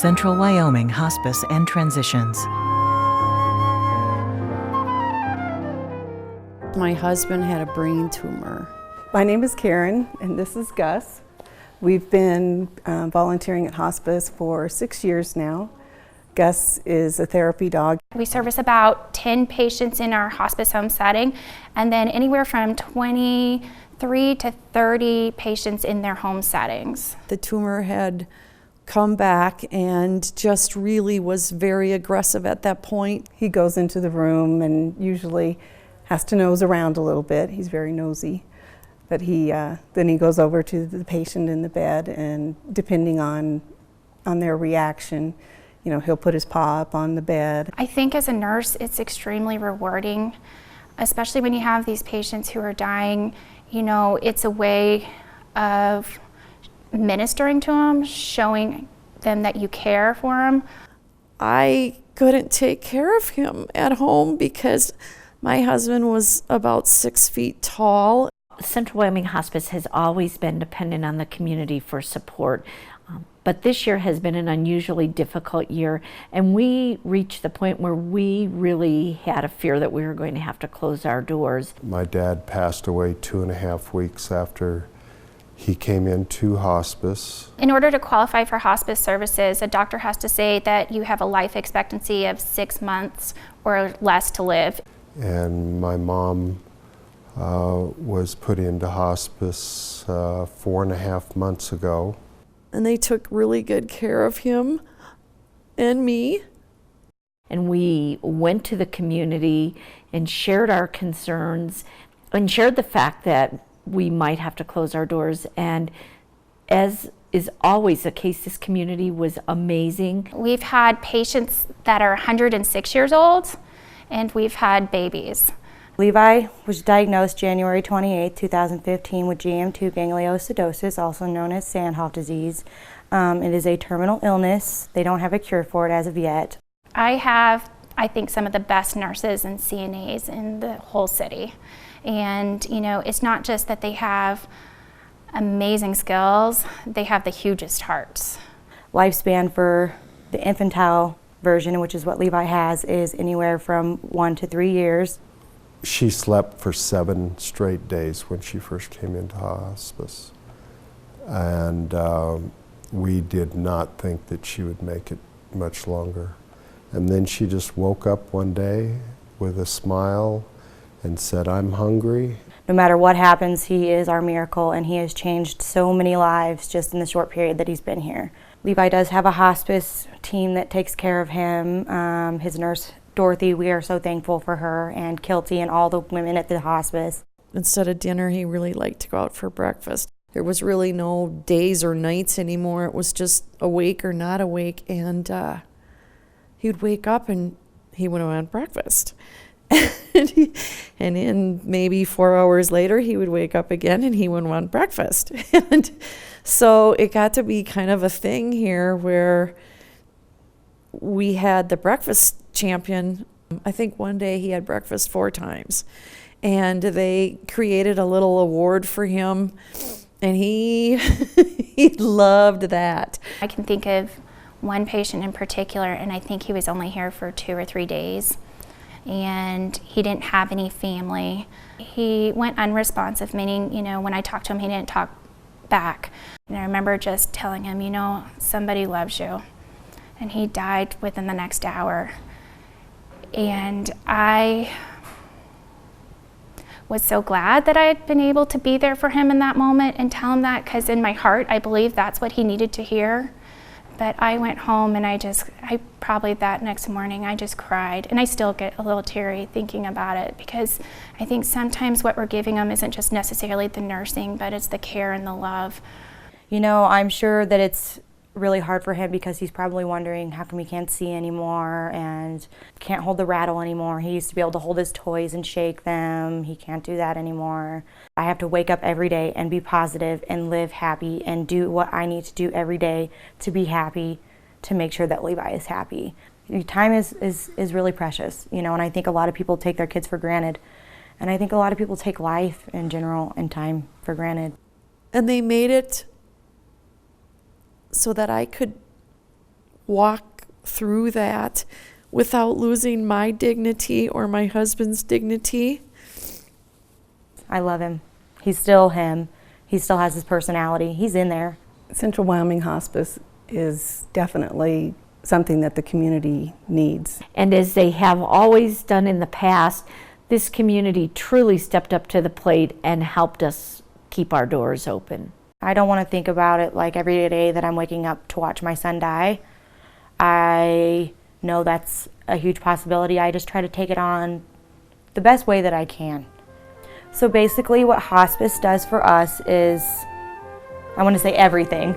Central Wyoming Hospice and Transitions. My husband had a brain tumor. My name is Karen, and this is Gus. We've been volunteering at hospice for 6 years now. Gus is a therapy dog. We service about 10 patients in our hospice home setting, and then anywhere from 23 to 30 patients in their home settings. The tumor had come back and just really was very aggressive at that point. He goes into the room and usually has to nose around a little bit. He's very nosy. But then he goes over to the patient in the bed, and depending on their reaction, he'll put his paw up on the bed. I think as a nurse, it's extremely rewarding, especially when you have these patients who are dying. It's a way of ministering to them, showing them that you care for them. I couldn't take care of him at home because my husband was about 6 feet tall. Central Wyoming Hospice has always been dependent on the community for support, but this year has been an unusually difficult year, and we reached the point where we really had a fear that we were going to have to close our doors. My dad passed away 2.5 weeks after he came into hospice. In order to qualify for hospice services, a doctor has to say that you have a life expectancy of 6 months or less to live. And my mom was put into hospice 4.5 months ago. And they took really good care of him and me. And we went to the community and shared our concerns and shared the fact that we might have to close our doors. And as is always the case, this community was amazing. We've had patients that are 106 years old, and we've had babies. Levi was diagnosed January 28, 2015 with GM2 gangliosidosis, also known as Sandhoff disease. It is a terminal illness. They don't have a cure for it as of yet. I have, I think, some of the best nurses and CNAs in the whole city. And, it's not just that they have amazing skills, they have the hugest hearts. Lifespan for the infantile version, which is what Levi has, is anywhere from 1 to 3 years. She slept for 7 straight days when she first came into hospice. And we did not think that she would make it much longer. And then she just woke up one day with a smile and said, "I'm hungry." No matter what happens, he is our miracle, and he has changed so many lives just in the short period that he's been here. Levi does have a hospice team that takes care of him. His nurse, Dorothy, we are so thankful for her, and Kilty and all the women at the hospice. Instead of dinner, he really liked to go out for breakfast. There was really no days or nights anymore. It was just awake or not awake, and he would wake up and he would want breakfast. And in maybe 4 hours later, he would wake up again and he would want breakfast. And so it got to be kind of a thing here where we had the breakfast champion. I think one day he had breakfast 4 times, and they created a little award for him, and he he loved that. I can think of one patient in particular, and I think he was only here for 2 or 3 days, and he didn't have any family. He went unresponsive, meaning, when I talked to him, he didn't talk back. And I remember just telling him, somebody loves you. And he died within the next hour. And I was so glad that I had been able to be there for him in that moment and tell him that, because in my heart, I believe that's what he needed to hear. But I went home and I probably that next morning, I just cried. And I still get a little teary thinking about it, because I think sometimes what we're giving them isn't just necessarily the nursing, but it's the care and the love. I'm sure that it's really hard for him, because he's probably wondering how come he can't see anymore and can't hold the rattle anymore. He used to be able to hold his toys and shake them. He can't do that anymore. I have to wake up every day and be positive and live happy and do what I need to do every day to be happy, to make sure that Levi is happy. Time is really precious, and I think a lot of people take their kids for granted. And I think a lot of people take life in general and time for granted. And they made it so that I could walk through that without losing my dignity or my husband's dignity. I love him. He's still him. He still has his personality. He's in there. Central Wyoming Hospice is definitely something that the community needs. And as they have always done in the past, this community truly stepped up to the plate and helped us keep our doors open. I don't want to think about it like every day that I'm waking up to watch my son die. I know that's a huge possibility. I just try to take it on the best way that I can. So basically what hospice does for us is, I want to say everything.